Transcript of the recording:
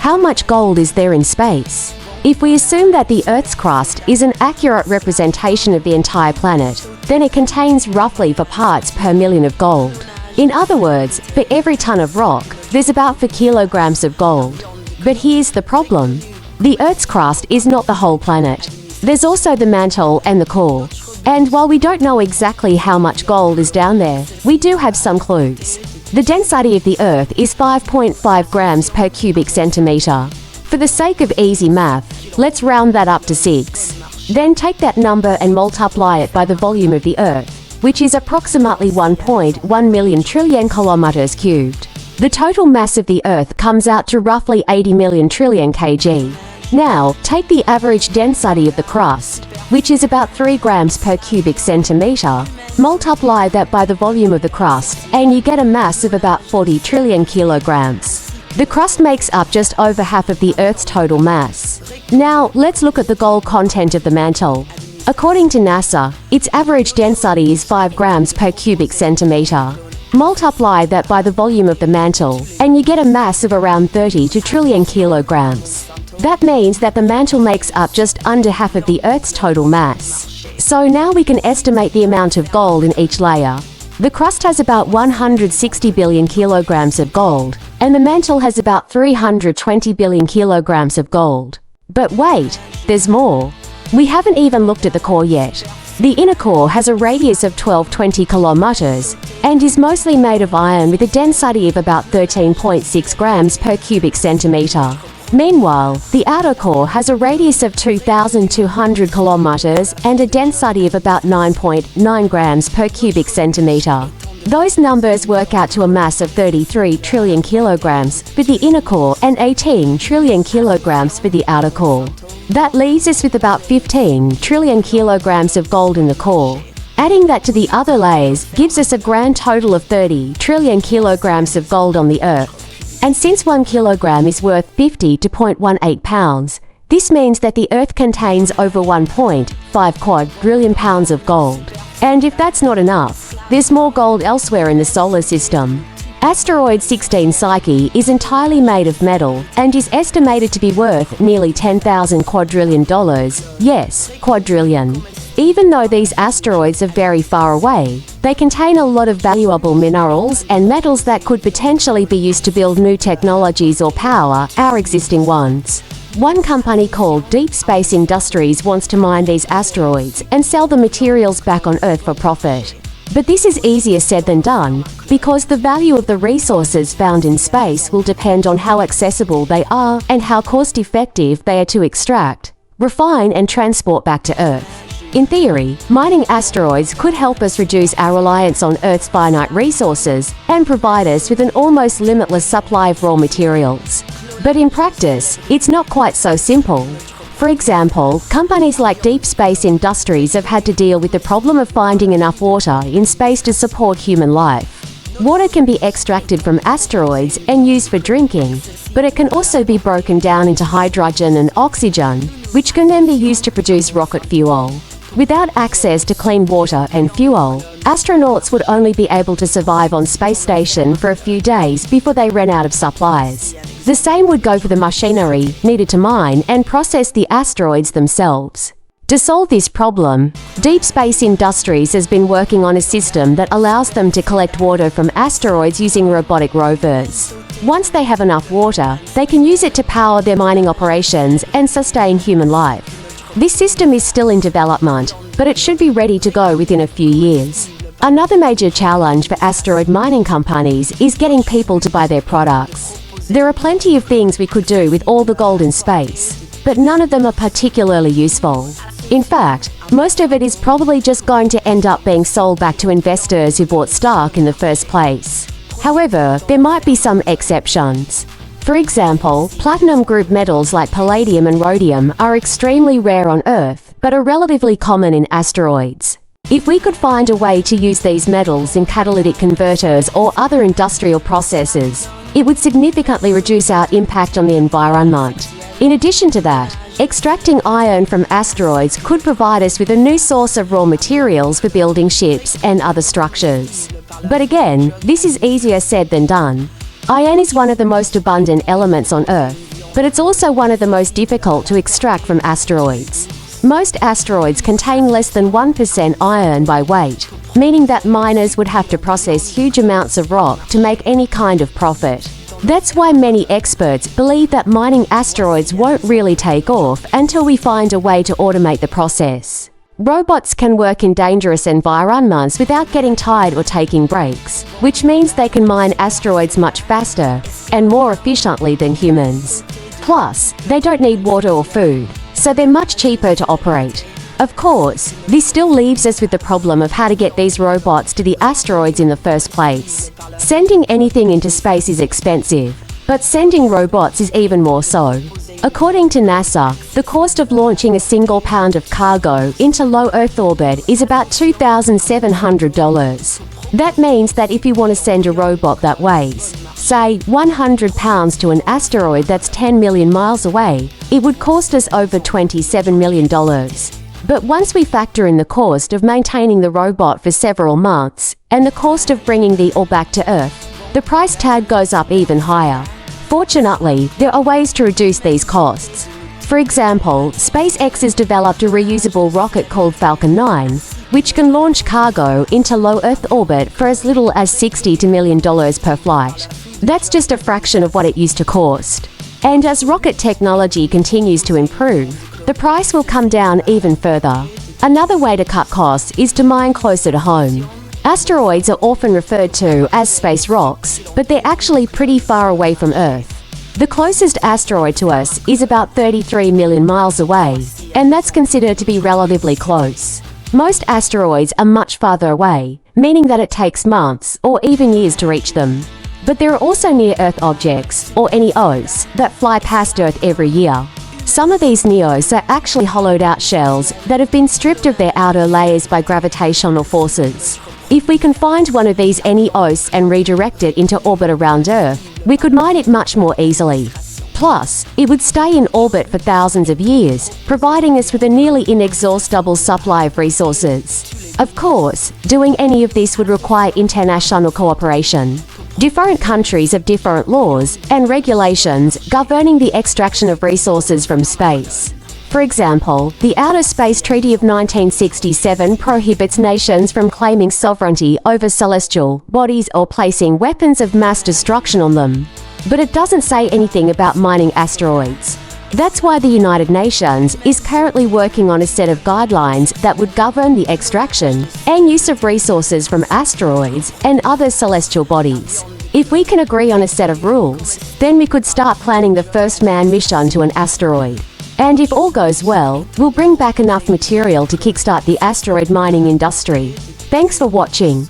How much gold is there in space? If we assume that the Earth's crust is an accurate representation of the entire planet, then it contains roughly 4 parts per million of gold. In other words, for every ton of rock, there's about 4 kilograms of gold. But here's the problem. The Earth's crust is not the whole planet. There's also the mantle and the core. And while we don't know exactly how much gold is down there, we do have some clues. The density of the Earth is 5.5 grams per cubic centimeter. For the sake of easy math, let's round that up to 6. Then take that number and multiply it by the volume of the Earth, which is approximately 1.1 million trillion kilometers cubed. The total mass of the Earth comes out to roughly 80 million trillion kg. Now, take the average density of the crust, which is about 3 grams per cubic centimeter, multiply that by the volume of the crust, and you get a mass of about 40 trillion kilograms. The crust makes up just over half of the Earth's total mass. Now, let's look at the gold content of the mantle. According to NASA, its average density is 5 grams per cubic centimeter. Multiply that by the volume of the mantle, and you get a mass of around 32 trillion kilograms. That means that the mantle makes up just under half of the Earth's total mass. So now we can estimate the amount of gold in each layer. The crust has about 160 billion kilograms of gold, and the mantle has about 320 billion kilograms of gold. But wait, there's more. We haven't even looked at the core yet. The inner core has a radius of 1220 kilometers, and is mostly made of iron with a density of about 13.6 grams per cubic centimeter. Meanwhile, the outer core has a radius of 2,200 kilometers and a density of about 9.9 grams per cubic centimeter. Those numbers work out to a mass of 33 trillion kilograms for the inner core and 18 trillion kilograms for the outer core. That leaves us with about 15 trillion kilograms of gold in the core. Adding that to the other layers gives us a grand total of 30 trillion kilograms of gold on the Earth. And since 1 kilogram is worth 50 to 0.18 pounds, this means that the Earth contains over 1.5 quadrillion pounds of gold. And if that's not enough, there's more gold elsewhere in the solar system. Asteroid 16 Psyche is entirely made of metal and is estimated to be worth nearly $10,000 quadrillion. Yes, quadrillion. Even though these asteroids are very far away, they contain a lot of valuable minerals and metals that could potentially be used to build new technologies or power our existing ones. One company called Deep Space Industries wants to mine these asteroids and sell the materials back on Earth for profit. But this is easier said than done, because the value of the resources found in space will depend on how accessible they are and how cost-effective they are to extract, refine and transport back to Earth. In theory, mining asteroids could help us reduce our reliance on Earth's finite resources and provide us with an almost limitless supply of raw materials. But in practice, it's not quite so simple. For example, companies like Deep Space Industries have had to deal with the problem of finding enough water in space to support human life. Water can be extracted from asteroids and used for drinking, but it can also be broken down into hydrogen and oxygen, which can then be used to produce rocket fuel. Without access to clean water and fuel, astronauts would only be able to survive on space station for a few days before they ran out of supplies. The same would go for the machinery needed to mine and process the asteroids themselves. To solve this problem, Deep Space Industries has been working on a system that allows them to collect water from asteroids using robotic rovers. Once they have enough water, they can use it to power their mining operations and sustain human life. This system is still in development, but it should be ready to go within a few years. Another major challenge for asteroid mining companies is getting people to buy their products. There are plenty of things we could do with all the gold in space, but none of them are particularly useful. In fact, most of it is probably just going to end up being sold back to investors who bought stock in the first place. However, there might be some exceptions. For example, platinum group metals like palladium and rhodium are extremely rare on Earth, but are relatively common in asteroids. If we could find a way to use these metals in catalytic converters or other industrial processes, it would significantly reduce our impact on the environment. In addition to that, extracting iron from asteroids could provide us with a new source of raw materials for building ships and other structures. But again, this is easier said than done. Iron is one of the most abundant elements on Earth, but it's also one of the most difficult to extract from asteroids. Most asteroids contain less than 1% iron by weight, meaning that miners would have to process huge amounts of rock to make any kind of profit. That's why many experts believe that mining asteroids won't really take off until we find a way to automate the process. Robots can work in dangerous environments without getting tired or taking breaks, which means they can mine asteroids much faster and more efficiently than humans. Plus, they don't need water or food, so they're much cheaper to operate. Of course, this still leaves us with the problem of how to get these robots to the asteroids in the first place. Sending anything into space is expensive, but sending robots is even more so. According to NASA, the cost of launching a single pound of cargo into low Earth orbit is about $2,700. That means that if you want to send a robot that weighs, say, 100 pounds to an asteroid that's 10 million miles away, it would cost us over $27 million. But once we factor in the cost of maintaining the robot for several months and the cost of bringing the ore back to Earth, the price tag goes up even higher. Fortunately, there are ways to reduce these costs. For example, SpaceX has developed a reusable rocket called Falcon 9, which can launch cargo into low Earth orbit for as little as $60 million per flight. That's just a fraction of what it used to cost. And as rocket technology continues to improve, the price will come down even further. Another way to cut costs is to mine closer to home. Asteroids are often referred to as space rocks, but they're actually pretty far away from Earth. The closest asteroid to us is about 33 million miles away, and that's considered to be relatively close. Most asteroids are much farther away, meaning that it takes months or even years to reach them. But there are also near-Earth objects, or NEOs, that fly past Earth every year. Some of these NEOs are actually hollowed-out shells that have been stripped of their outer layers by gravitational forces. If we can find one of these NEOs and redirect it into orbit around Earth, we could mine it much more easily. Plus, it would stay in orbit for thousands of years, providing us with a nearly inexhaustible supply of resources. Of course, doing any of this would require international cooperation. Different countries have different laws and regulations governing the extraction of resources from space. For example, the Outer Space Treaty of 1967 prohibits nations from claiming sovereignty over celestial bodies or placing weapons of mass destruction on them. But it doesn't say anything about mining asteroids. That's why the United Nations is currently working on a set of guidelines that would govern the extraction and use of resources from asteroids and other celestial bodies. If we can agree on a set of rules, then we could start planning the first manned mission to an asteroid. And if all goes well, we'll bring back enough material to kickstart the asteroid mining industry. Thanks for watching.